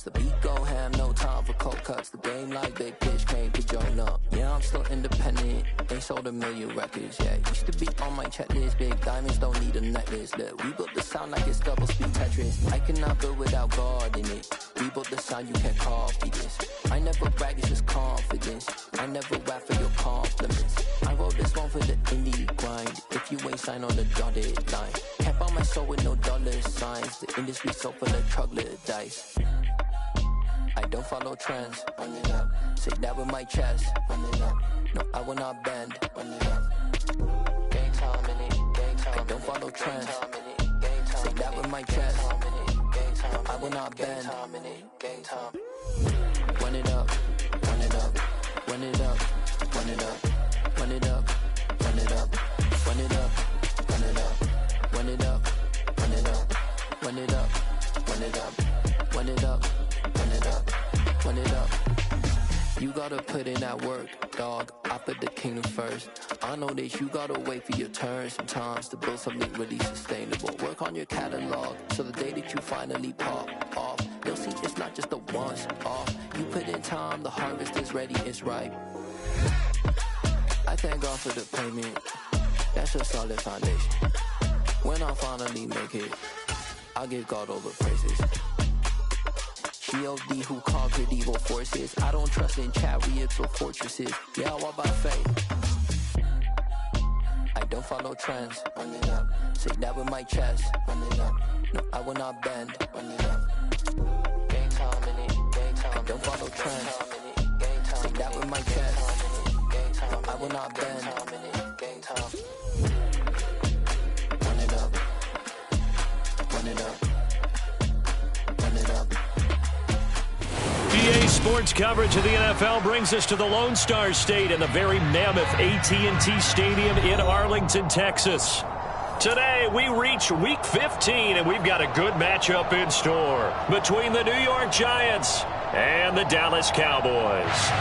The beat go ham, no time for cold cuts. The game like big pitch came to join up. Yeah, I'm still independent. Ain't sold 1 million records, yeah. Used to be on my checklist. Big diamonds don't need a necklace. Look, we built the sound like it's double speed Tetris. I cannot build without God in it. We built the sound, you can't copy this. I never brag, it's just confidence. I never rap for your compliments. I wrote this one for the indie grind. If you ain't signed on the dotted line, can't buy my soul with no dollar signs. The industry so full of troglodytes. I don't follow trends. Run it up. Say that with my chest. Run it up. No, I will not bend. Run it up. Gang time in it. Gang time. I don't follow trends. Say that with my chest. No, I will not bend. Gang time. Run it up. Run it up. Run it up. Run it up. Run it up. Run it up. Run it up. Run it up. Run it up. Run it up. Run it up. Run it up. Run it up. Run it up. Run it up. You gotta put in that work, dog. I put the kingdom first. I know that you gotta wait for your turn sometimes to build something really sustainable. Work on your catalog so the day that you finally pop off, you'll see it's not just a once off. You put in time, the harvest is ready, it's ripe. I thank God for the payment. That's a solid foundation. When I finally make it, I'll give God all the praises. G.O.D. who conquered evil forces. I don't trust in chariots or fortresses. Yeah, I walk by faith. I don't follow trends. Run it up. Say that with my chest. Run it up. No, I will not bend. Run it up. Gang time in it. Gang time. I don't follow trends. Say that with my chest. No, I will not bend. Gang time. Run it up. Run it up. EA Sports coverage of the NFL brings us to the Lone Star State and the very mammoth AT&T Stadium in Arlington, Texas. Today, we reach Week 15, and we've got a good matchup in store between the New York Giants and the Dallas Cowboys.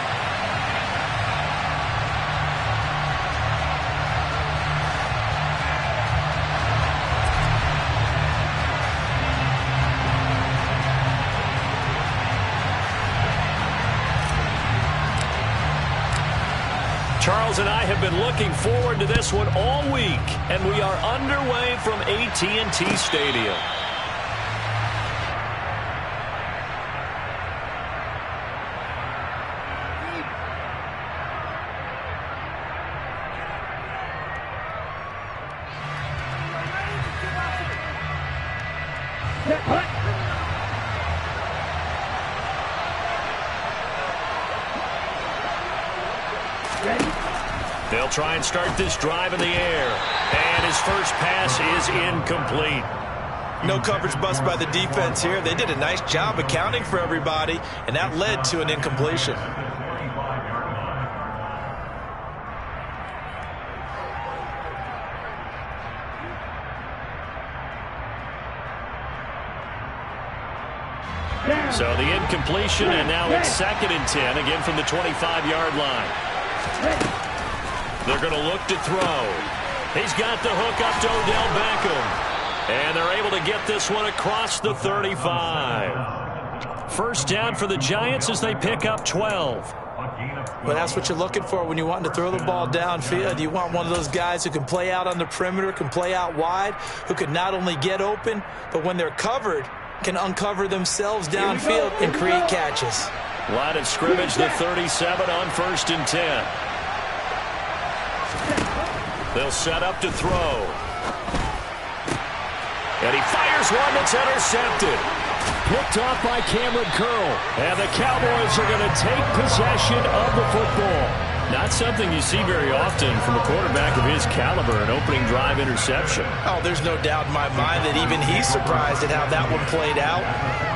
Charles and I have been looking forward to this one all week, and we are underway from AT&T Stadium. They'll try and start this drive in the air. And his first pass is incomplete. No coverage bust by the defense here. They did a nice job accounting for everybody, and that led to an incompletion. So the incompletion, and now it's 2nd and 10, again from the 25-yard line. They're going to look to throw. He's got the hook up to Odell Beckham. And they're able to get this one across the 35. First down for the Giants as they pick up 12. Well, that's what you're looking for when you want to throw the ball downfield. You want one of those guys who can play out on the perimeter, can play out wide, who can not only get open, but when they're covered, can uncover themselves downfield and create catches. Line of scrimmage, the 37 on 1st and 10. They'll set up to throw. And he fires one that's intercepted. Picked off by Cameron Curl. And the Cowboys are going to take possession of the football. Not something you see very often from a quarterback of his caliber, an opening drive interception. Oh, there's no doubt in my mind that even he's surprised at how that one played out.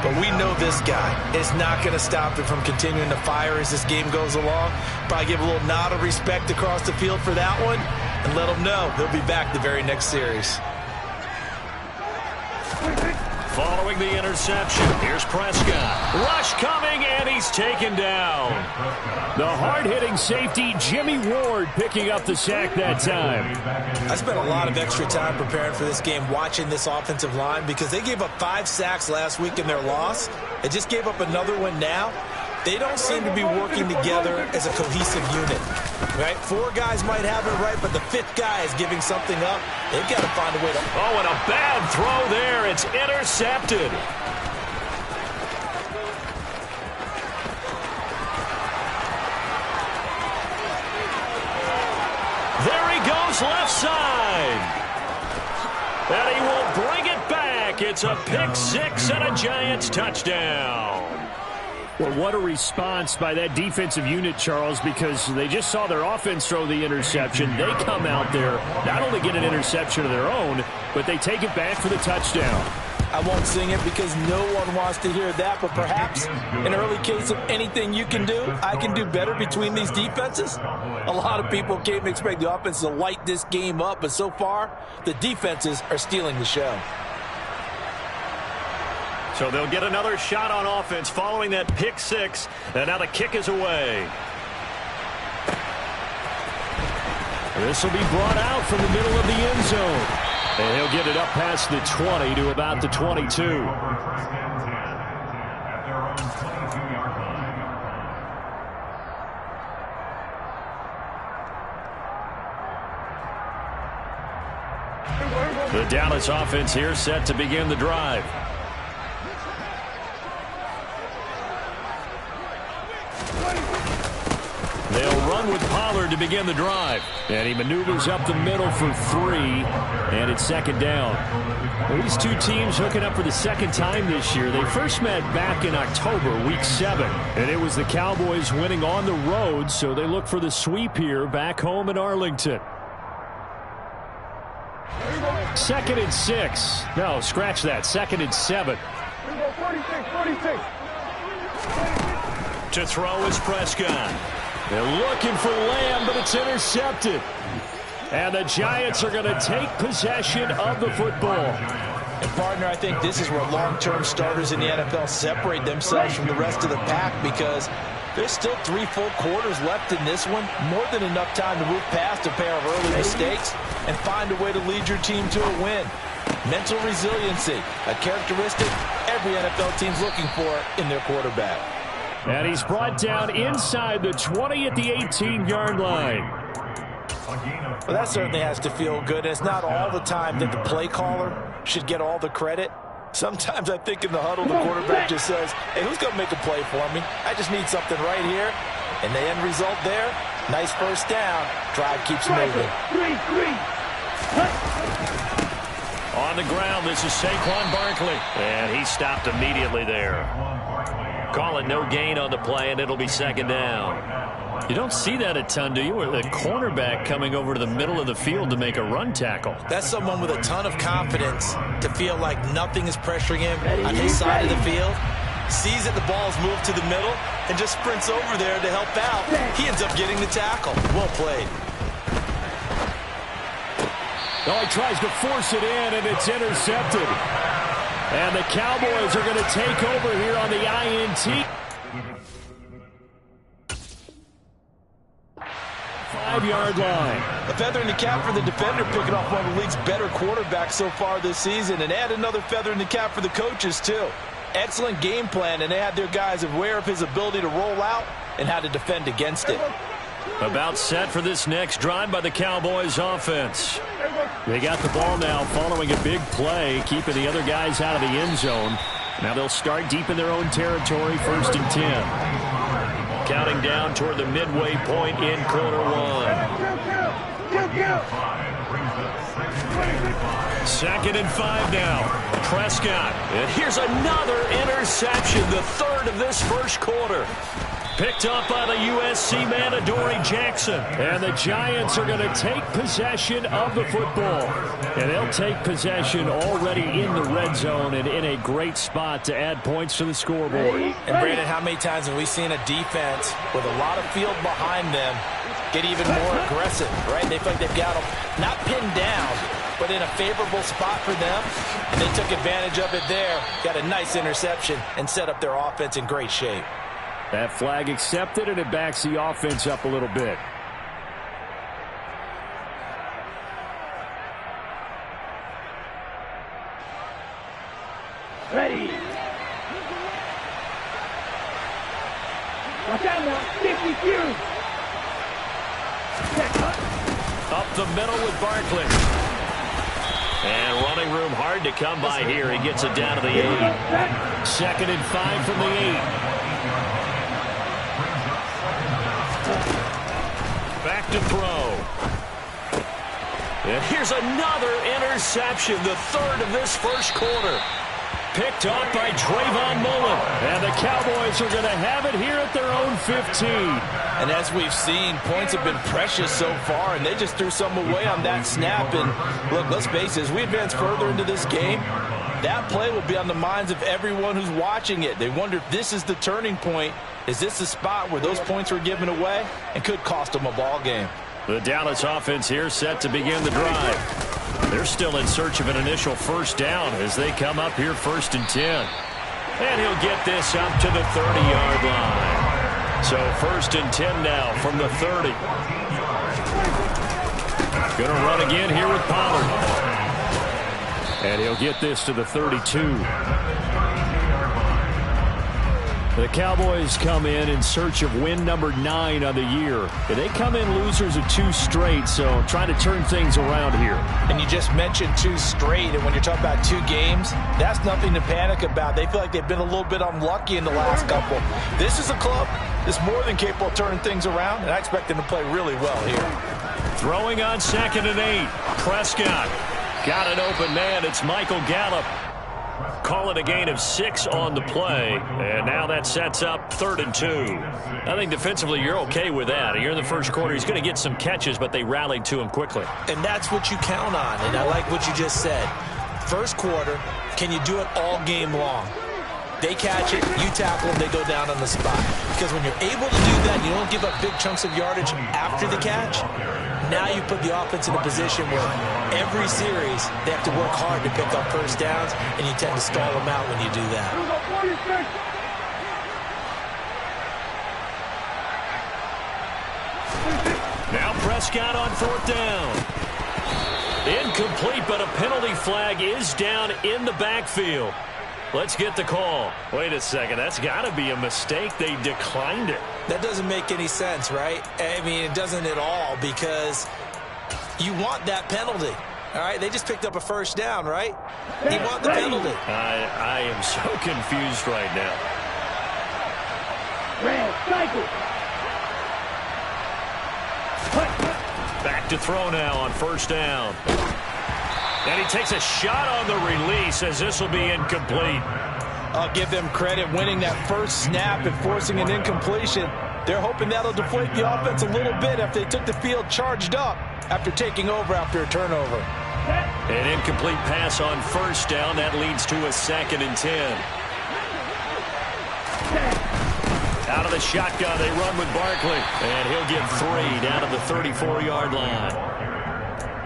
But we know this guy is not going to stop him from continuing to fire as this game goes along. Probably give a little nod of respect across the field for that one and let him know he'll be back the very next series. following the interception. Here's Prescott. Rush coming, and he's taken down. The hard-hitting safety, Jimmy Ward, picking up the sack that time. I spent a lot of extra time preparing for this game, watching this offensive line, because they gave up 5 sacks last week in their loss. They just gave up another one now. They don't seem to be working together as a cohesive unit. Right? 4 guys might have it right, but the 5th guy is giving something up. They've got to find a way to... Oh, and a bad throw there. It's intercepted. There he goes, left side. And he will bring it back. It's a pick 6 and a Giants touchdown. Well, what a response by that defensive unit, Charles, because they just saw their offense throw the interception. They come out there, not only get an interception of their own, but they take it back for the touchdown. I won't sing it because no one wants to hear that, but perhaps an early case of anything you can do, I can do better between these defenses. A lot of people came to expect the offense to light this game up, but so far, the defenses are stealing the show. So they'll get another shot on offense following that pick 6, and now the kick is away. This will be brought out from the middle of the end zone. And he'll get it up past the 20 to about the 22. The Dallas offense here set to begin the drive. They'll run with Pollard to begin the drive. And he maneuvers up the middle for 3, and it's second down. Well, these two teams hooking up for the second time this year. They first met back in October, week 7, and it was the Cowboys winning on the road, so they look for the sweep here back home in Arlington. 2nd and 6. No, scratch that. 2nd and 7. 46. To throw is Prescott. They're looking for Lamb, but it's intercepted. And the Giants are going to take possession of the football. And, partner, I think this is where long-term starters in the NFL separate themselves from the rest of the pack, because there's still 3 full quarters left in this one. More than enough time to move past a pair of early mistakes and find a way to lead your team to a win. Mental resiliency, a characteristic every NFL team's looking for in their quarterback. And he's brought down inside the 20 at the 18-yard line. Well, that certainly has to feel good. It's not all the time that the play caller should get all the credit. Sometimes I think in the huddle, the quarterback just says, hey, who's going to make a play for me? I just need something right here. And the end result there, nice first down. Drive keeps moving. On the ground, this is Saquon Barkley. And he stopped immediately there. Call it no gain on the play, and it'll be second down. You don't see that a ton, do you? Or the cornerback coming over to the middle of the field to make a run tackle. That's someone with a ton of confidence to feel like nothing is pressuring him on his side of the field. Sees that the ball's moved to the middle and just sprints over there to help out. He ends up getting the tackle. Well played. Oh, he tries to force it in, and it's intercepted. And the Cowboys are going to take over here on the INT. 5-yard line. A feather in the cap for the defender, picking off one of the league's better quarterbacks so far this season. And add another feather in the cap for the coaches, too. Excellent game plan, and they had their guys aware of his ability to roll out and how to defend against it. About set for this next drive by the Cowboys offense. They got the ball now following a big play, keeping the other guys out of the end zone. Now they'll start deep in their own territory, 1st and 10. Counting down toward the midway point in quarter 1. 2nd and 5 now. Prescott. And here's another interception, the 3rd of this first quarter. Picked up by the USC man, Adoree Jackson. And the Giants are going to take possession of the football. And they'll take possession already in the red zone and in a great spot to add points to the scoreboard. And, Brandon, how many times have we seen a defense with a lot of field behind them get even more aggressive, right? They feel like they've got them not pinned down, but in a favorable spot for them, and they took advantage of it there. Got a nice interception and set up their offense in great shape. That flag accepted, and it backs the offense up a little bit. Ready. Watch out now. 52. Up the middle with Barkley. And running room hard to come by here. He gets it down to the 8. 2nd and 5 from the 8. Back to throw. And here's another interception, the 3rd of this first quarter. Picked off by Trayvon Mullen. And the Cowboys are going to have it here at their own 15. And as we've seen, points have been precious so far, and they just threw some away on that snap. And look, let's face it, as we advance further into this game, that play will be on the minds of everyone who's watching it. They wonder if this is the turning point. Is this the spot where those points were given away and could cost them a ball game? The Dallas offense here set to begin the drive. They're still in search of an initial first down as they come up here 1st and 10. And he'll get this up to the 30-yard line. So 1st and 10 now from the 30. Going to run again here with Pollard. And he'll get this to the 32. The Cowboys come in search of win number 9 on the year. They come in losers of 2 straight, so trying to turn things around here. And you just mentioned 2 straight, and when you're talking about 2 games, that's nothing to panic about. They feel like they've been a little bit unlucky in the last couple. This is a club that's more than capable of turning things around, and I expect them to play really well here. Throwing on 2nd and 8. Prescott got an open man. It's Michael Gallup. Call it a gain of 6 on the play, and now that sets up 3rd and 2. I think defensively you're okay with that. Here in the first quarter, he's going to get some catches, but they rallied to him quickly. And that's what you count on, and I like what you just said. First quarter, can you do it all game long? They catch it, you tackle them, they go down on the spot. Because when you're able to do that, you don't give up big chunks of yardage after the catch. Now you put the offense in a position where every series they have to work hard to pick up first downs, and you tend to stall them out when you do that. Now Prescott on 4th down. Incomplete, but a penalty flag is down in the backfield. Let's get the call. Wait a second, that's got to be a mistake. They declined it. That doesn't make any sense, right? I mean, it doesn't at all, because you want that penalty. All right, they just picked up a first down, right? You want the penalty. I am so confused right now. Back to throw now on 1st down. And he takes a shot on the release as this will be incomplete. I'll give them credit winning that first snap and forcing an incompletion. They're hoping that'll deflate the offense a little bit after they took the field charged up after taking over after a turnover. An incomplete pass on 1st down. That leads to a 2nd and 10. Out of the shotgun, they run with Barkley. And he'll get 3 down to the 34-yard line.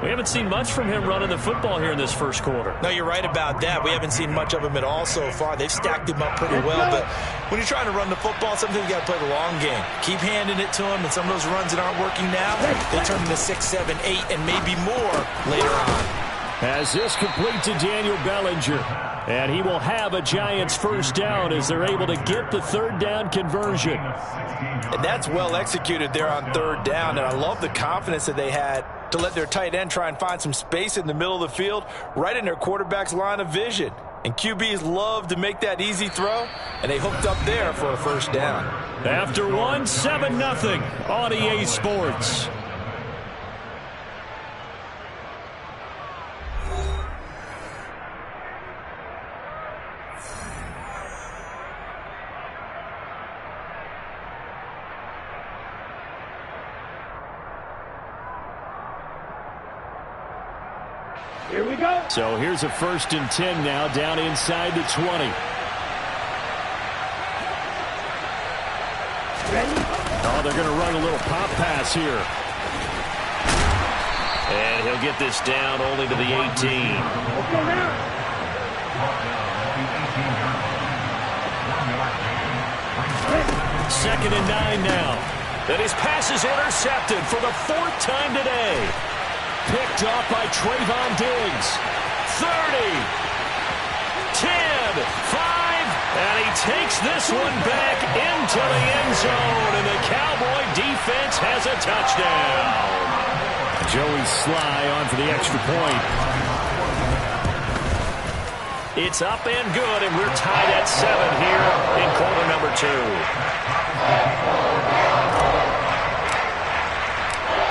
We haven't seen much from him running the football here in this first quarter. No, you're right about that. We haven't seen much of him at all so far. They've stacked him up pretty well. But when you're trying to run the football, sometimes you got to play the long game. Keep handing it to him, and some of those runs that aren't working now, they turn into 6, 7, 8, and maybe more later on. As this complete to Daniel Bellinger. And he will have a Giants first down as they're able to get the 3rd down conversion. And that's well executed there on 3rd down. And I love the confidence that they had to let their tight end try and find some space in the middle of the field, right in their quarterback's line of vision. And QBs love to make that easy throw, and they hooked up there for a first down. After 1, 7-0 on EA Sports. Here we go. So here's a 1st and 10 now down inside the 20. Ready? Oh, they're going to run a little pop pass here. And he'll get this down only to the 18. Let's go now. Second and 9 now. And his pass is intercepted for the 4th time today. Picked off by Trayvon Diggs. 30, 10, 5, and he takes this one back into the end zone, and the Cowboy defense has a touchdown. Joey Sly on for the extra point. It's up and good, and we're tied at 7 here in quarter number 2.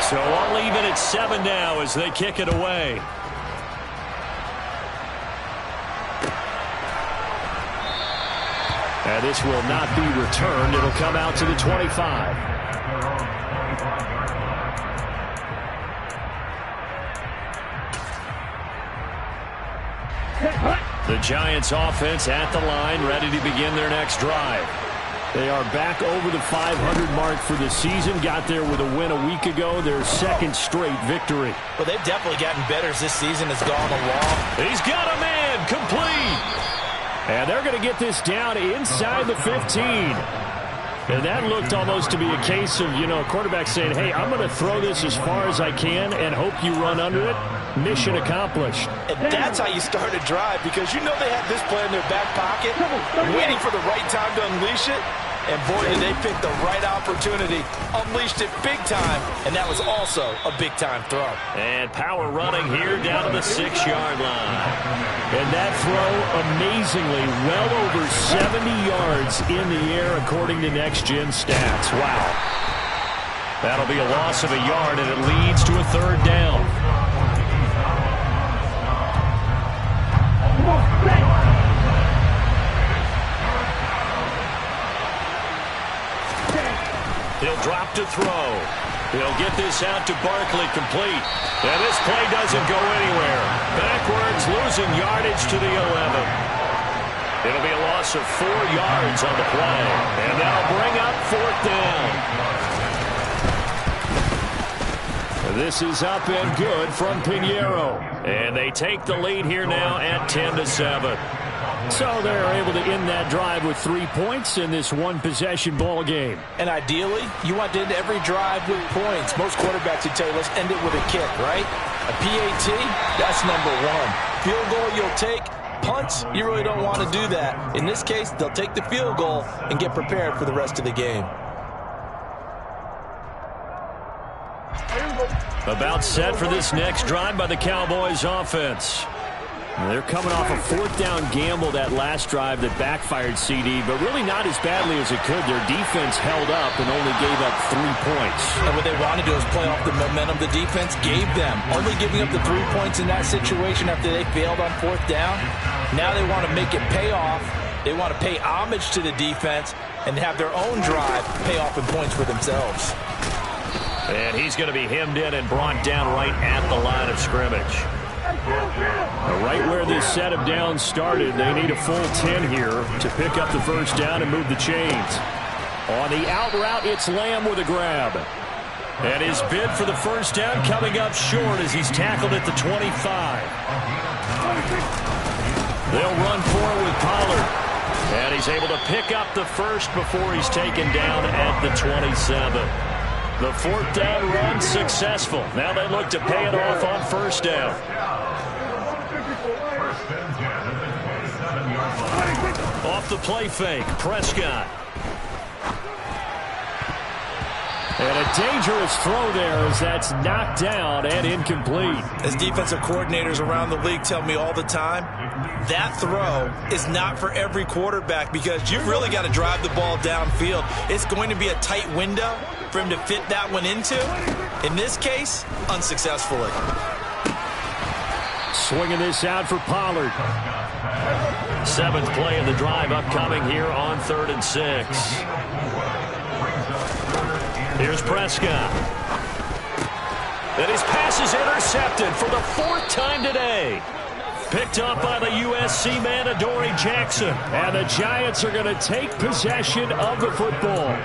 So all even at 7 now as they kick it away. And this will not be returned. It'll come out to the 25. The Giants offense at the line, ready to begin their next drive. They are back over the 500 mark for the season. Got there with a win a week ago. Their 2nd straight victory. Well, they've definitely gotten better as this season has gone along. He's got a man complete. And they're going to get this down inside the 15. And that looked almost to be a case of, a quarterback saying, hey, I'm going to throw this as far as I can and hope you run under it. Mission accomplished. And that's how you start a drive, because you know they have this play in their back pocket, waiting for the right time to unleash it. And boy, did they pick the right opportunity, unleashed it big time, and that was also a big-time throw. And power running here down to the 6-yard line. And that throw, amazingly, well over 70 yards in the air, according to Next Gen Stats. Wow. That'll be a loss of a yard, and it leads to a 3rd down. He'll drop to throw. He'll get this out to Barkley, complete. And this play doesn't go anywhere. Backwards, losing yardage to the 11. It'll be a loss of 4 yards on the play. And that'll bring up 4th down. This is up and good from Pinheiro. And they take the lead here now at 10-7. So they're able to end that drive with 3 points in this one-possession ball game. And ideally, you want to end every drive with points. Most quarterbacks would tell you, let's end it with a kick, right? A PAT, that's number 1. Field goal you'll take. Punts, you really don't want to do that. In this case, they'll take the field goal and get prepared for the rest of the game. About set for this next drive by the Cowboys offense. They're coming off a 4th down gamble that last drive that backfired CD, but really not as badly as it could. Their defense held up and only gave up 3 points. And what they want to do is play off the momentum the defense gave them. Only giving up the 3 points in that situation after they failed on 4th down. Now they want to make it pay off. They want to pay homage to the defense and have their own drive pay off in points for themselves. And he's going to be hemmed in and brought down right at the line of scrimmage. Right where this set of downs started, they need a full 10 here to pick up the 1st down and move the chains. On the out route, it's Lamb with a grab. And his bid for the 1st down coming up short as he's tackled at the 25. They'll run forward with Pollard. And he's able to pick up the 1st before he's taken down at the 27. The 4th down run successful. Now they look to pay it off on 1st down. Off the play fake, Prescott. And a dangerous throw there as that's knocked down and incomplete. As defensive coordinators around the league tell me all the time, that throw is not for every quarterback because you've really got to drive the ball downfield. It's going to be a tight window for him to fit that one into. In this case, unsuccessfully. Swinging this out for Pollard. 7th play of the drive upcoming here on 3rd and 6. Here's Prescott. And his pass is intercepted for the 4th time today. Picked up by the USC man, Adoree Jackson. And the Giants are going to take possession of the football.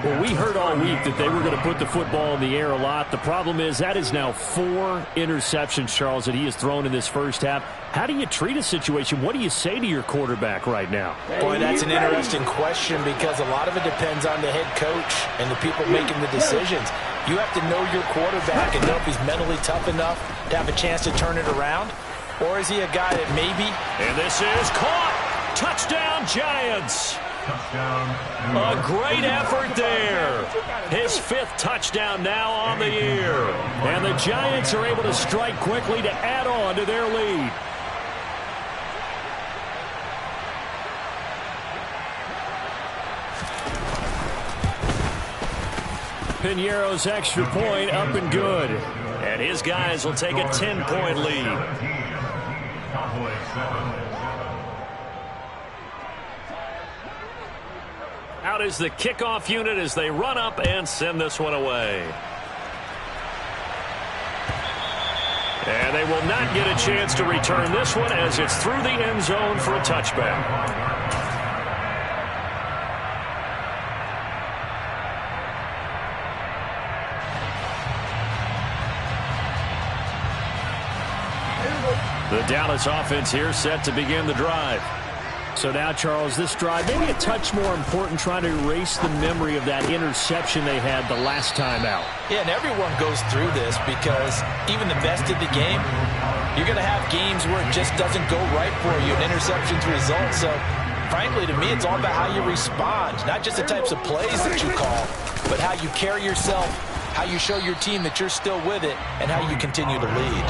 Well, we heard all week that they were going to put the football in the air a lot. The problem is that is now 4 interceptions, Charles, that he has thrown in this first half. How do you treat a situation? What do you say to your quarterback right now? Boy, that's an interesting question because a lot of it depends on the head coach and the people making the decisions. You have to know your quarterback and know if he's mentally tough enough to have a chance to turn it around. Or is he a guy that maybe... And this is caught. Touchdown, Giants. A great effort there. His 5th touchdown now on the year. And the Giants are able to strike quickly to add on to their lead. Piñeiro's extra point up and good. And his guys will take a 10-point lead. Out is the kickoff unit as they run up and send this one away. And they will not get a chance to return this one as it's through the end zone for a touchback. The Dallas offense here set to begin the drive. So now, Charles, this drive, maybe a touch more important, trying to erase the memory of that interception they had the last time out. Yeah, and everyone goes through this because even the best of the game, you're going to have games where it just doesn't go right for you, and interceptions result. So, frankly, to me, it's all about how you respond, not just the types of plays that you call, but how you carry yourself, how you show your team that you're still with it, and how you continue to lead.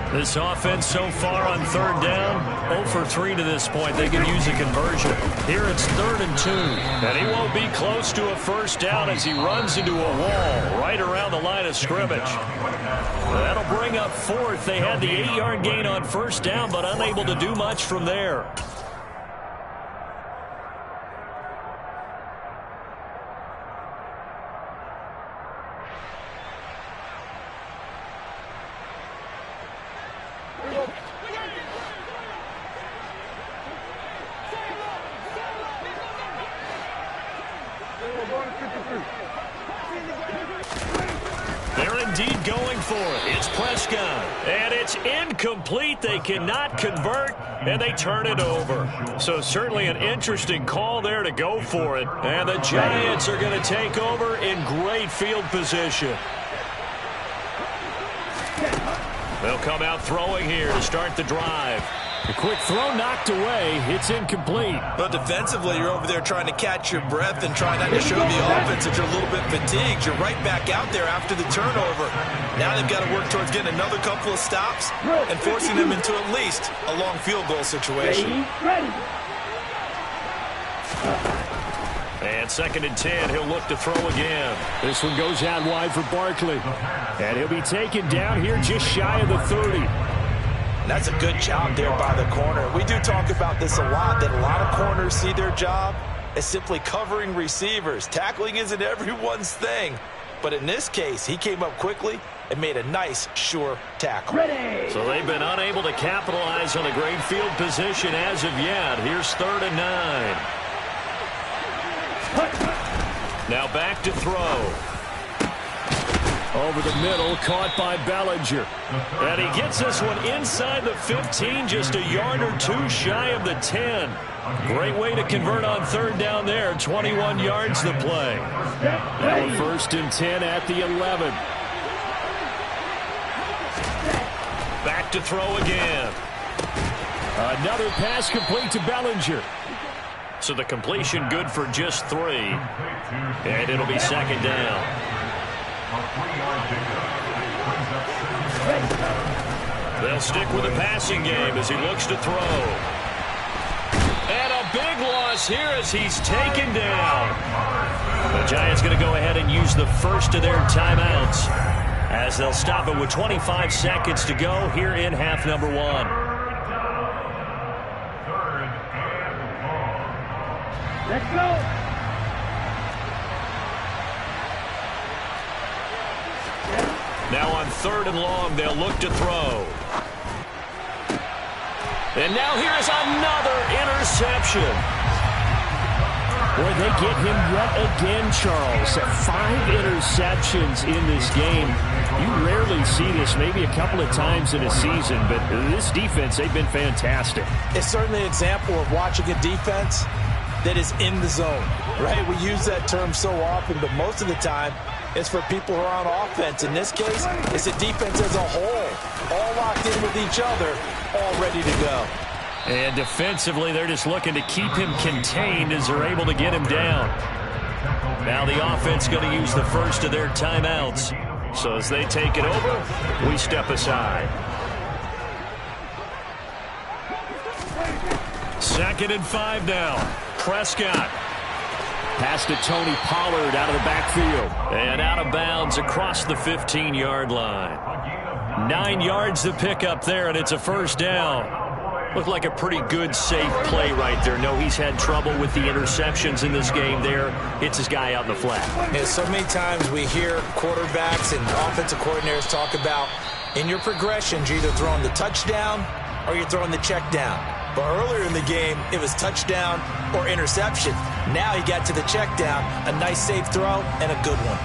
This offense so far on 3rd down, 0 for 3 to this point. They could use a conversion. Here it's 3rd and 2. And he won't be close to a first down as he runs into a wall right around the line of scrimmage. That'll bring up 4th. They had the 8-yard gain on first down, but unable to do much from there. They're indeed going for it. It's Prescott. And it's incomplete. They cannot convert, and they turn it over. So certainly an interesting call there to go for it. And the Giants are going to take over in great field position. They'll come out throwing here to start the drive. A quick throw knocked away. It's incomplete. But defensively, you're over there trying to catch your breath and try not to show the offense that you're a little bit fatigued. You're right back out there after the turnover. Now they've got to work towards getting another couple of stops and forcing them into at least a long field goal situation. And 2nd and 10, he'll look to throw again. This one goes out wide for Barkley. And he'll be taken down here just shy of the 30. That's a good job there by the corner. We do talk about this a lot, that a lot of corners see their job as simply covering receivers. Tackling isn't everyone's thing. But in this case, he came up quickly and made a nice, sure tackle. So they've been unable to capitalize on a great field position as of yet. Here's 3rd and 9. Now back to throw. Over the middle, caught by Bellinger. And he gets this one inside the 15, just a yard or 2 shy of the 10. Great way to convert on 3rd down there. 21 yards to play. Now 1st and 10 at the 11. Back to throw again. Another pass complete to Bellinger. So the completion good for just 3. And it'll be 2nd down. They'll stick with the passing game as he looks to throw. And a big loss here as he's taken down. The Giants going to go ahead and use the first of their timeouts as they'll stop it with 25 seconds to go here in half number 1. Let's go. Now on 3rd and long, they'll look to throw. And now here's another interception. Boy, they get him yet again, Charles. 5 interceptions in this game. You rarely see this, maybe a couple of times in a season, but this defense, they've been fantastic. It's certainly an example of watching a defense that is in the zone, right? We use that term so often, but most of the time, it's for people who are on offense. In this case, it's a defense as a whole, all locked in with each other, all ready to go. And defensively, they're just looking to keep him contained as they're able to get him down. Now the offense going to use the first of their timeouts. So as they take it over, we step aside. 2nd and 5 now. Prescott. Pass to Tony Pollard out of the backfield. And out of bounds across the 15-yard line. 9 yards to pick up there, and it's a first down. Looked like a pretty good, safe play right there. No, he's had trouble with the interceptions in this game there. Hits his guy out in the flat. And so many times we hear quarterbacks and offensive coordinators talk about in your progressions, you're either throwing the touchdown or you're throwing the check down. But earlier in the game, it was touchdown or interception. Now he got to the check down, a nice safe throw and a good one.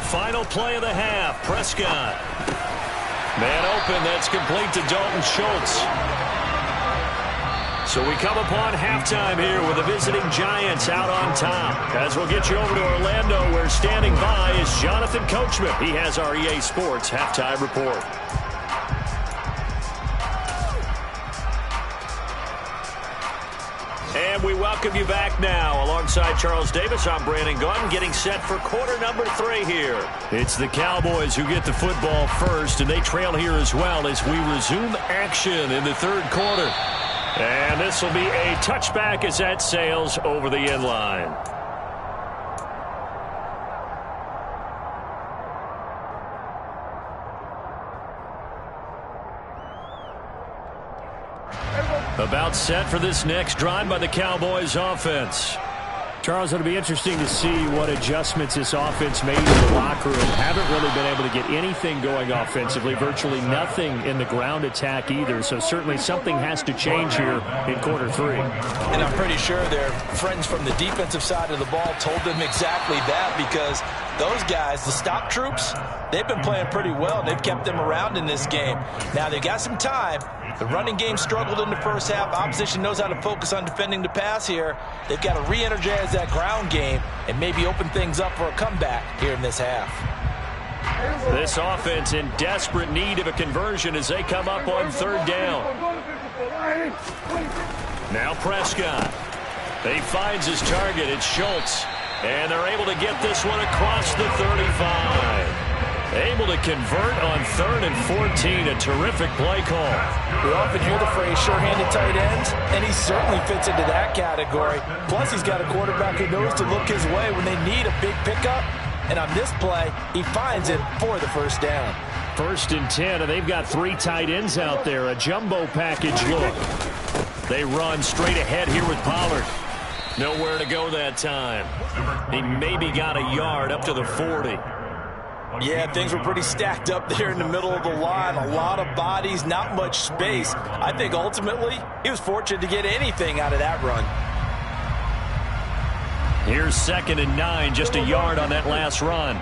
Final play of the half. Prescott. Man open. That's complete to Dalton Schultz. So we come upon halftime here with the visiting Giants out on top. As we'll get you over to Orlando, where standing by is Jonathan Coachman. He has our EA Sports halftime report. And we welcome you back now. Alongside Charles Davis, I'm Brandon Gaudin, getting set for quarter number 3 here. It's the Cowboys who get the football first, and they trail here as well as we resume action in the 3rd quarter. And this will be a touchback as that sails over the end line. About set for this next drive by the Cowboys offense. Charles, it'll be interesting to see what adjustments this offense made in the locker room. Haven't really been able to get anything going offensively, virtually nothing in the ground attack either. So certainly something has to change here in quarter 3. And I'm pretty sure their friends from the defensive side of the ball told them exactly that, because those guys, the stop troops, they've been playing pretty well. They've kept them around in this game. Now they got some time. The running game struggled in the first half. Opposition knows how to focus on defending the pass here. They've got to re-energize that ground game and maybe open things up for a comeback here in this half. This offense in desperate need of a conversion as they come up on 3rd down. Now Prescott. He finds his target. It's Schultz. And they're able to get this one across the 35. Able to convert on 3rd and 14. A terrific play call. We often hear the phrase sure-handed tight ends, and he certainly fits into that category. Plus, he's got a quarterback who knows to look his way when they need a big pickup. And on this play, he finds it for the first down. 1st and 10, and they've got 3 tight ends out there. A jumbo package look. They run straight ahead here with Pollard. Nowhere to go that time. He maybe got a yard up to the 40. Yeah, things were pretty stacked up there in the middle of the line. A lot of bodies, not much space. I think ultimately he was fortunate to get anything out of that run. Here's 2nd and 9, just a yard on that last run.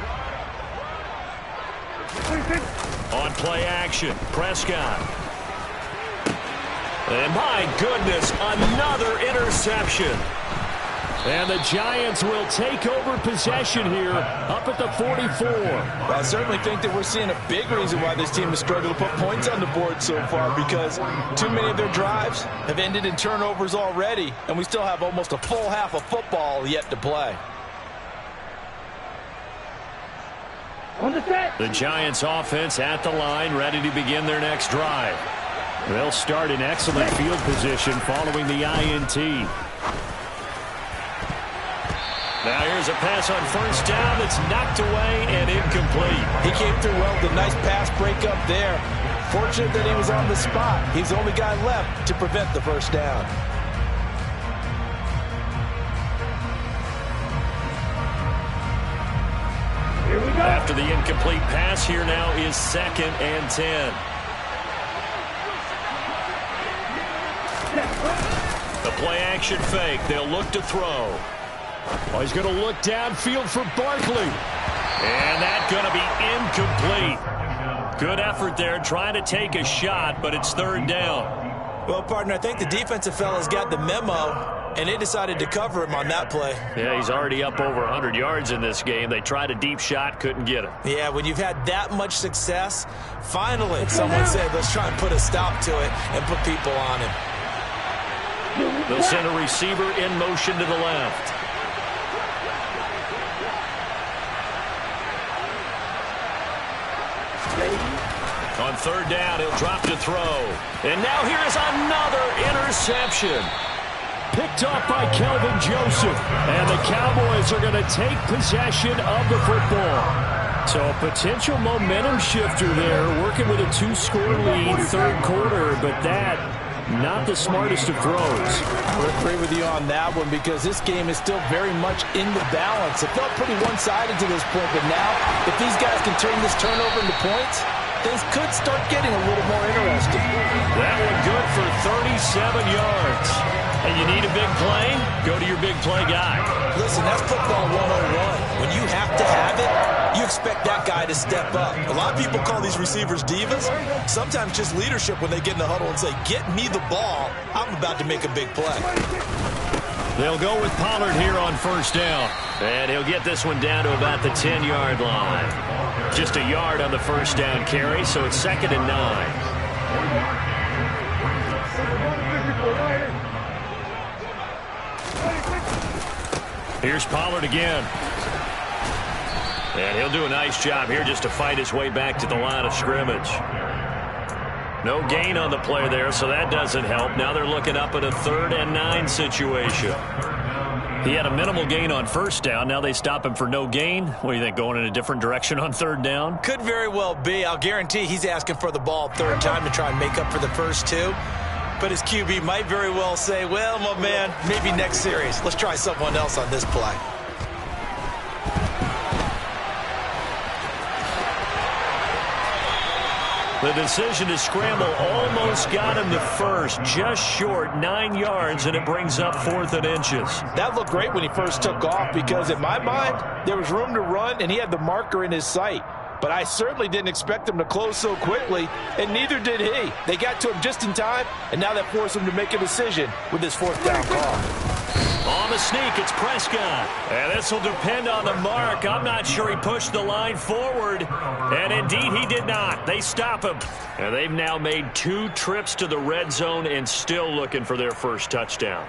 On play action, Prescott. And my goodness, another interception. And the Giants will take over possession here up at the 44. Well, I certainly think that we're seeing a big reason why this team has struggled to put points on the board so far, because too many of their drives have ended in turnovers already, and we still have almost a full half of football yet to play. The Giants offense at the line, ready to begin their next drive. They'll start in excellent field position following the INT. Now here's a pass on 1st down that's knocked away and incomplete. He came through well with a nice pass breakup there. Fortunate that he was on the spot. He's the only guy left to prevent the 1st down. Here we After the incomplete pass, here now is 2nd and 10. The play-action fake. They'll look to throw. Oh, he's going to look downfield for Barkley. And that's going to be incomplete. Good effort there, trying to take a shot, but it's 3rd down. Well, partner, I think the defensive fella's got the memo, and they decided to cover him on that play. Yeah, he's already up over 100 yards in this game. They tried a deep shot, couldn't get him. Yeah, when you've had that much success, finally someone said, let's try and put a stop to it and put people on him. They'll send a receiver in motion to the left. On 3rd down, he'll drop to throw. And now here is another interception. Picked off by Kelvin Joseph. And the Cowboys are going to take possession of the football. So a potential momentum shifter there, working with a 2-score lead, 3rd quarter, but that, not the smartest of throws. I agree with you on that one because this game is still very much in the balance. It felt pretty one-sided to this point, but now if these guys can turn this turnover into points, things could start getting a little more interesting. That one good for 37 yards. And you need a big play? Go to your big play guy. Listen, that's football 101. When you have to have it, you expect that guy to step up. A lot of people call these receivers divas. Sometimes just leadership when they get in the huddle and say, get me the ball. I'm about to make a big play. They'll go with Pollard here on 1st down. And he'll get this one down to about the 10-yard line. Just a yard on the 1st down carry, so it's 2nd and 9. Here's Pollard again. And he'll do a nice job here just to fight his way back to the line of scrimmage. No gain on the play there, so that doesn't help. Now they're looking up at a 3rd and 9 situation. He had a minimal gain on 1st down. Now they stop him for no gain. What do you think, going in a different direction on 3rd down? Could very well be. I'll guarantee he's asking for the ball 3rd time to try and make up for the first 2. But his QB might very well say, well, my man, maybe next series. Let's try someone else on this play. The decision to scramble almost got him to first, just short, 9 yards, and it brings up 4th and inches. That looked great when he first took off because, in my mind, there was room to run, and he had the marker in his sight. But I certainly didn't expect him to close so quickly, and neither did he. They got to him just in time, and now that forced him to make a decision with his 4th down call. On the sneak, it's Prescott. And this will depend on the mark. I'm not sure he pushed the line forward. And indeed, he did not. They stop him. And they've now made 2 trips to the red zone and still looking for their first touchdown.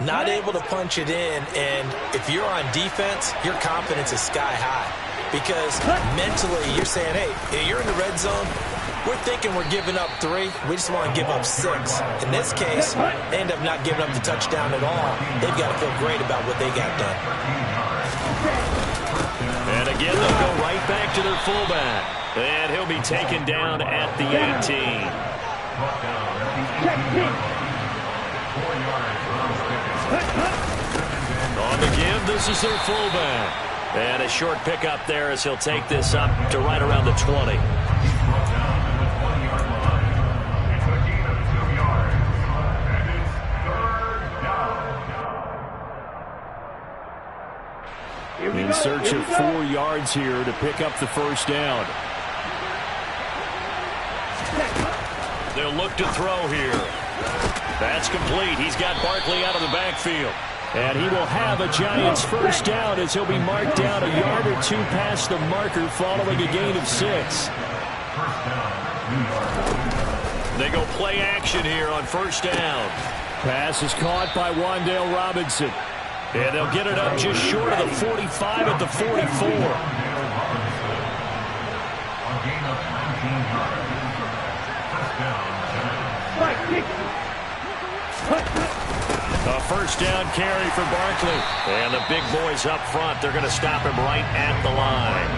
Not able to punch it in, and if you're on defense, your confidence is sky high. Because mentally, you're saying, hey, you're in the red zone. We're thinking we're giving up 3. We just want to give up 6. In this case, they end up not giving up the touchdown at all. They've got to feel great about what they got done. And again, they'll go right back to their fullback. And he'll be taken down at the 18. On the give, this is their fullback. And a short pickup there as he'll take this up to right around the 20. In search of 4 yards here to pick up the 1st down. They'll look to throw here. That's complete. He's got Barkley out of the backfield. And he will have a Giants 1st down as he'll be marked down a yard or 2 past the marker following a gain of 6. They go play action here on 1st down. Pass is caught by Wan'Dale Robinson. And they'll get it up just short of the 45 at the 44. A 1st down carry for Barkley. And the big boys up front, they're going to stop him right at the line.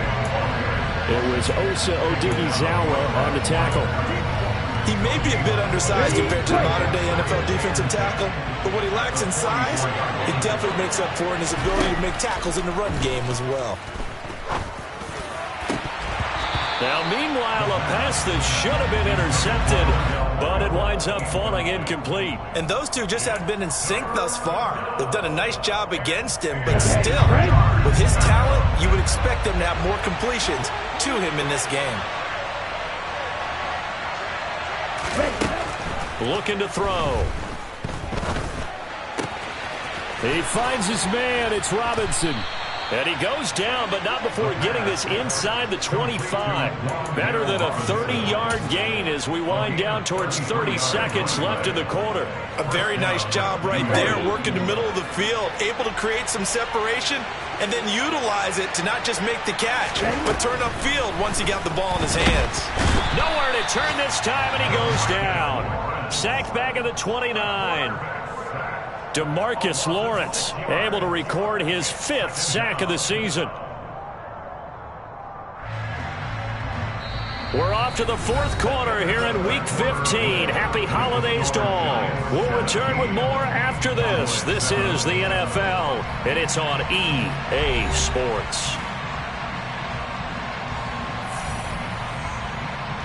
It was Osa Odighizuwa on the tackle. He may be a bit undersized compared to the modern-day NFL defensive tackle, but what he lacks in size, it definitely makes up for in his ability to make tackles in the run game as well. Now, meanwhile, a pass that should have been intercepted, but it winds up falling incomplete. And those two just haven't been in sync thus far. They've done a nice job against him, but still, with his talent, you would expect them to have more completions to him in this game. Looking to throw. He finds his man. It's Robinson. And he goes down, but not before getting this inside the 25. Better than a 30-yard gain as we wind down towards 30 seconds left in the quarter. A very nice job right there, working the middle of the field, able to create some separation, and then utilize it to not just make the catch, but turn upfield once he got the ball in his hands. Nowhere to turn this time, and he goes down. Sacked back at the 29. DeMarcus Lawrence able to record his 5th sack of the season. We're off to the 4th quarter here in Week 15. Happy holidays to all. We'll return with more after this. This is the NFL, and it's on EA Sports.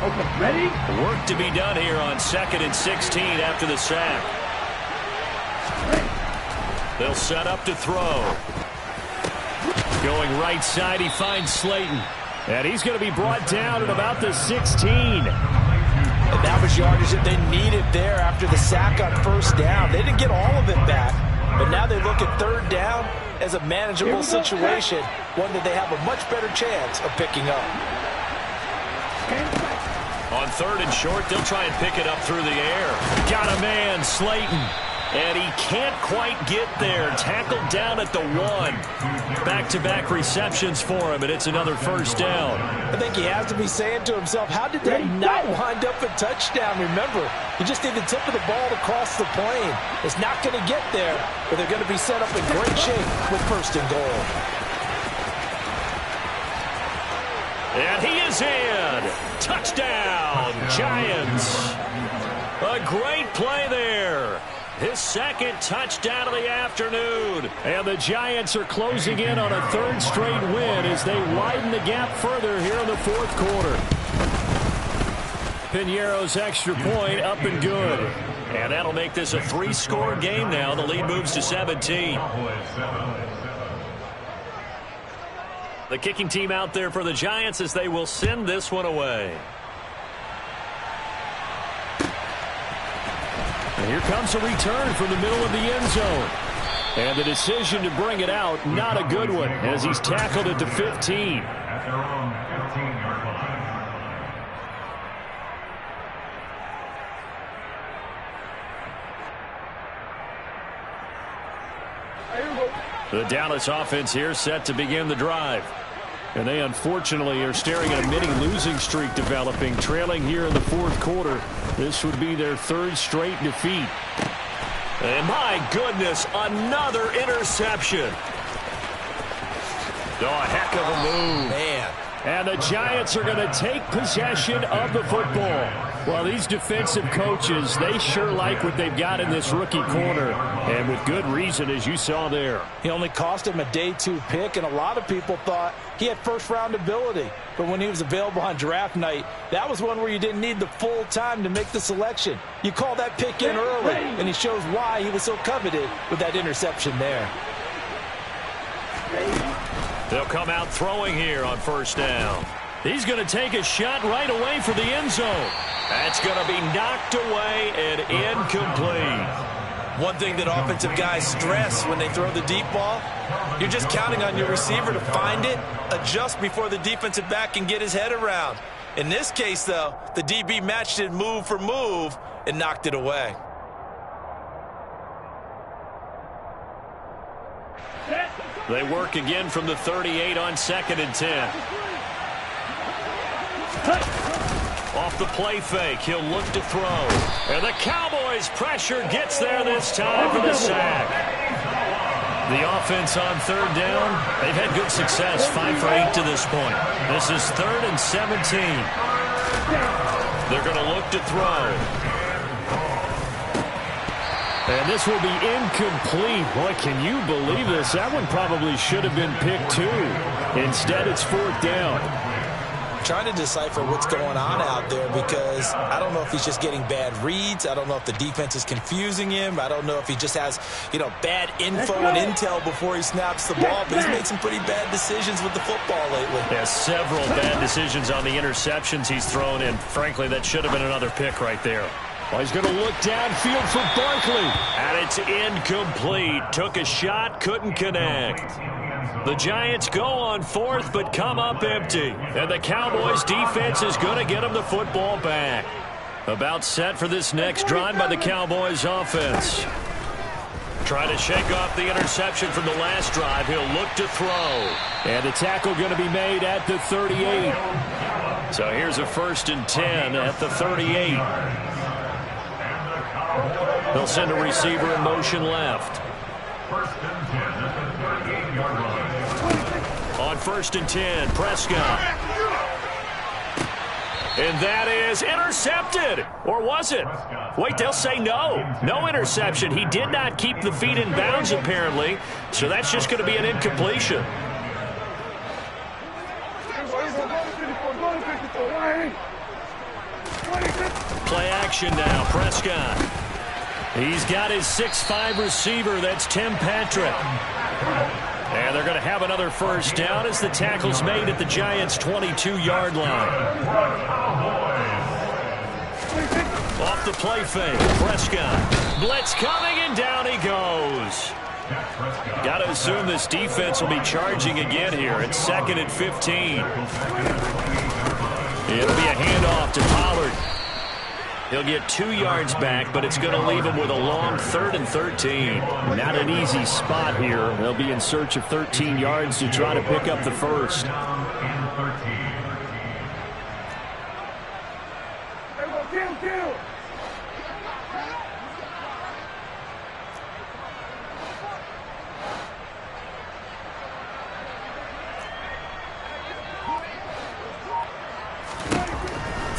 Okay, ready? Work to be done here on 2nd and 16 after the sack. They'll set up to throw. Going right side, he finds Slayton. And he's going to be brought down at about the 16. And that was yardage that they needed there after the sack on 1st down. They didn't get all of it back, but now they look at 3rd down as a manageable situation, one that they have a much better chance of picking up. On 3rd and short, they'll try and pick it up through the air. Got a man, Slayton. And he can't quite get there. Tackled down at the 1. Back-to-back receptions for him, and it's another 1st down. I think he has to be saying to himself, how did that not wind up a touchdown? Remember, he just need the tip of the ball to cross the plane. It's not going to get there, but they're going to be set up in great shape with 1st and goal. And he is in. Touchdown, Giants. A great play there. His 2nd touchdown of the afternoon. And the Giants are closing in on a 3rd straight win as they widen the gap further here in the 4th quarter. Piñeiro's extra point up and good. And that'll make this a 3-score game now. The lead moves to 17. The kicking team out there for the Giants as they will send this one away. And here comes a return from the middle of the end zone. And the decision to bring it out, not a good one, as he's tackled at the 15. The Dallas offense here set to begin the drive. And they unfortunately are staring at a mini losing streak developing, trailing here in the 4th quarter. This would be their 3rd straight defeat. And my goodness, another interception. Oh, a heck of a move. Man. And the Giants are going to take possession of the football. Well, these defensive coaches, they sure like what they've got in this rookie corner. And with good reason, as you saw there. He only cost him a day 2 pick, and a lot of people thought he had 1st-round ability. But when he was available on draft night, that was one where you didn't need the full time to make the selection. You call that pick in early, and he shows why he was so coveted with that interception there. They'll come out throwing here on 1st down. He's going to take a shot right away for the end zone. That's going to be knocked away and incomplete. One thing that offensive guys stress when they throw the deep ball, you're just counting on your receiver to find it, adjust before the defensive back can get his head around. In this case, though, the DB matched it move for move and knocked it away. They work again from the 38 on 2nd and 10. Off the play fake, he'll look to throw. And the Cowboys' pressure gets there this time for the sack. The offense on 3rd down, they've had good success, 5 for 8 to this point. This is 3rd and 17. They're going to look to throw. And this will be incomplete. Boy, can you believe this? That one probably should have been picked too. Instead, it's 4th down. trying to decipher what's going on out there, because I don't know if he's just getting bad reads. I don't know if the defense is confusing him. I don't know if he just has, bad info and intel before he snaps the ball. But he's made some pretty bad decisions with the football lately. Yeah, several bad decisions on the interceptions he's thrown in. Frankly, that should have been another pick right there. Well, he's going to look downfield for Barkley. And it's incomplete. Took a shot, couldn't connect. The Giants go on fourth, but come up empty. And the Cowboys defense is going to get them the football back. About set for this next drive by the Cowboys offense. Trying to shake off the interception from the last drive. He'll look to throw. And the tackle going to be made at the 38. So here's a 1st and 10 at the 38. They'll send a receiver in motion left. On 1st and 10, Prescott. And that is intercepted. Or was it? Wait, they'll say no. No interception. He did not keep the feet in bounds, apparently. So that's just going to be an incompletion. Play action now, Prescott. He's got his 6'5" receiver. That's Tim Patrick. And they're going to have another 1st down as the tackle's made at the Giants' 22-yard line. Off the play fake, Prescott. Blitz coming, and down he goes. Got to assume this defense will be charging again here. It's 2nd and 15. It'll be a handoff to Pollard. He'll get 2 yards back, but it's going to leave him with a long 3rd and 13. Not an easy spot here. They'll be in search of 13 yards to try to pick up the 1st.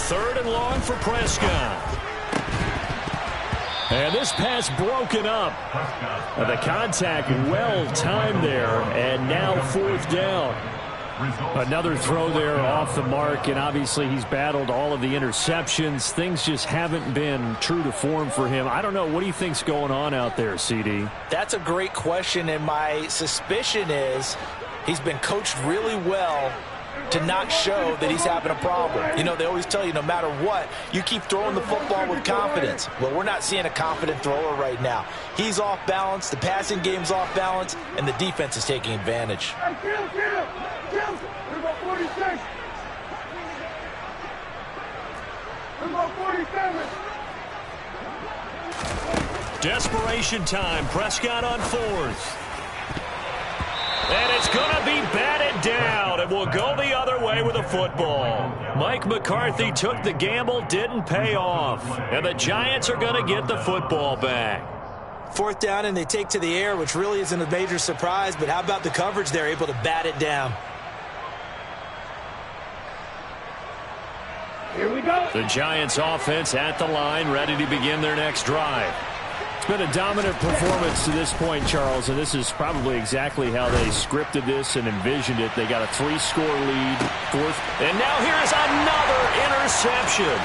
Third and long for Prescott. And this pass broken up. The contact well timed there, and now 4th down. Another throw there off the mark, and obviously he's battled all of the interceptions. Things just haven't been true to form for him. I don't know. What do you think's going on out there, CD? That's a great question, and my suspicion is he's been coached really well to not show that he's having a problem. They always tell you no matter what, you keep throwing the football with confidence. Well, we're not seeing a confident thrower right now. He's off balance, the passing game's off balance, and the defense is taking advantage. Desperation time. Prescott on 4th. And it's going to be batted down, and we'll go the other way with a football. Mike McCarthy took the gamble, didn't pay off. And the Giants are going to get the football back. 4th down, and they take to the air, which really isn't a major surprise, but how about the coverage? They're able to bat it down. Here we go. The Giants offense at the line, ready to begin their next drive. It's been a dominant performance to this point, Charles, and this is probably exactly how they scripted this and envisioned it. They got a 3-score lead, 4th. And now here is another interception.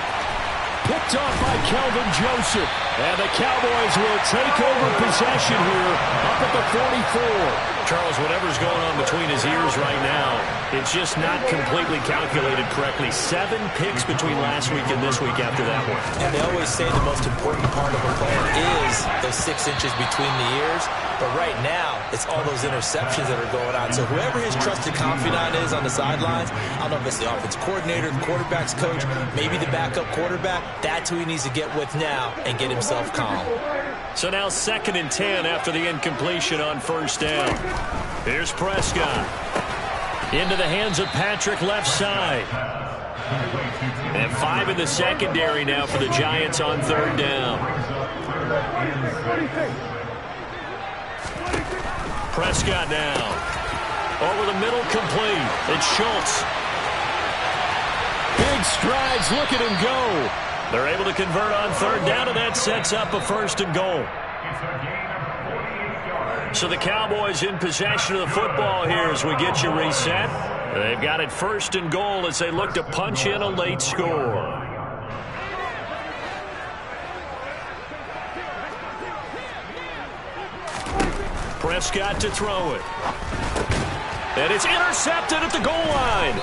Picked off by Kelvin Joseph. And the Cowboys will take over possession here up at the 44. Charles, whatever's going on between his ears right now, it's just not completely calculated correctly. 7 picks between last week and this week after that one. And they always say the most important part of a player is those 6 inches between the ears. But right now, it's all those interceptions that are going on. So whoever his trusted confidant is on the sidelines, I don't know if it's the offense coordinator, the quarterback's coach, maybe the backup quarterback, that's who he needs to get with now and get himself calm. So now 2nd and 10 after the incompletion on 1st down. Here's Prescott. Into the hands of Patrick left side. And 5 in the secondary now for the Giants on 3rd down. Prescott now. Over the middle, complete. It's Schultz. Big strides, look at him go. They're able to convert on 3rd down, and that sets up a 1st and goal. So the Cowboys in possession of the football here as we get you reset. They've got it 1st and goal as they look to punch in a late score. Prescott to throw it. And it's intercepted at the goal line.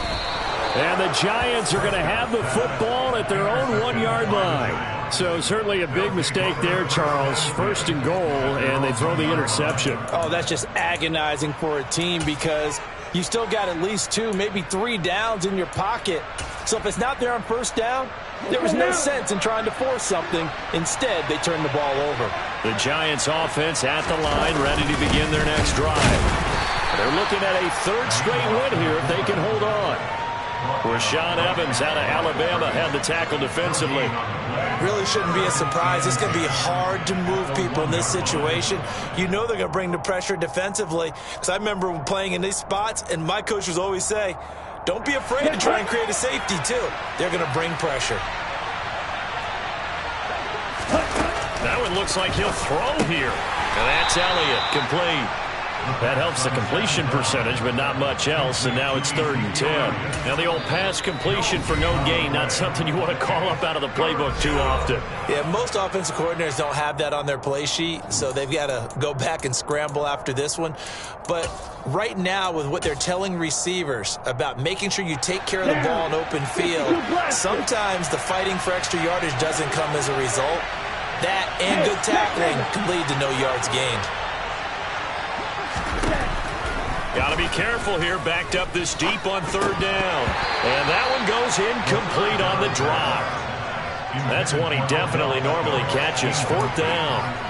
And the Giants are going to have the football at their own 1-yard line. So certainly a big mistake there, Charles. 1st and goal, and they throw the interception. Oh, that's just agonizing for a team because you still got at least 2, maybe 3 downs in your pocket. So if it's not there on 1st down, there was no sense in trying to force something. Instead, they turn the ball over. The Giants offense at the line, ready to begin their next drive. They're looking at a 3rd straight win here if they can hold on. Rashaan Evans out of Alabama had the tackle defensively. Really shouldn't be a surprise. It's going to be hard to move people in this situation. You know they're going to bring the pressure defensively. Because I remember playing in these spots, and my coach was always say, don't be afraid to try and create a safety, too. They're going to bring pressure. That one looks like he'll throw here. And that's Elliott, complete. That helps the completion percentage, but not much else, and now it's 3rd and 10. Now the old pass completion for no gain, not something you want to call up out of the playbook too often. Yeah, most offensive coordinators don't have that on their play sheet, so they've got to go back and scramble after this one. But right now, with what they're telling receivers about making sure you take care of the ball in open field, sometimes the fighting for extra yardage doesn't come as a result. That and good tackling can lead to no yards gained. Got to be careful here, backed up this deep on 3rd down. And that one goes incomplete on the drop. That's one he definitely normally catches. 4th down.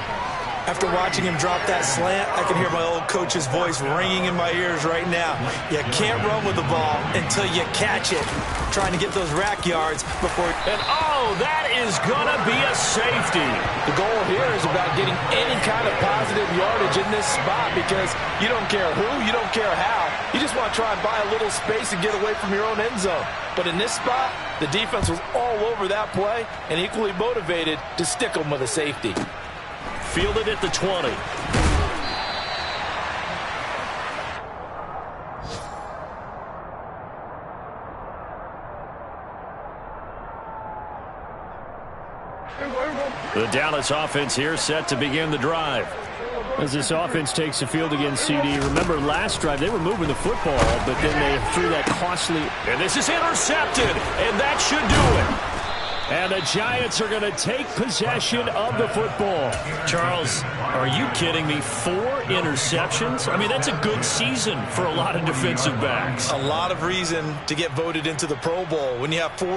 After watching him drop that slant, I can hear my old coach's voice ringing in my ears right now. You can't run with the ball until you catch it. Trying to get those rack yards before... And oh, that is going to be a safety. The goal here is about getting any kind of positive yardage in this spot because you don't care who, you don't care how. You just want to try and buy a little space and get away from your own end zone. But in this spot, the defense was all over that play and equally motivated to stick them with a safety. Fielded at the 20. The Dallas offense here set to begin the drive. As this offense takes the field against CD, remember last drive they were moving the football, but then they threw that costly... And this is intercepted, and that should do it. And the Giants are going to take possession of the football. Charles, are you kidding me? 4 interceptions? I mean, that's a good season for a lot of defensive backs. A lot of reason to get voted into the Pro Bowl when you have 4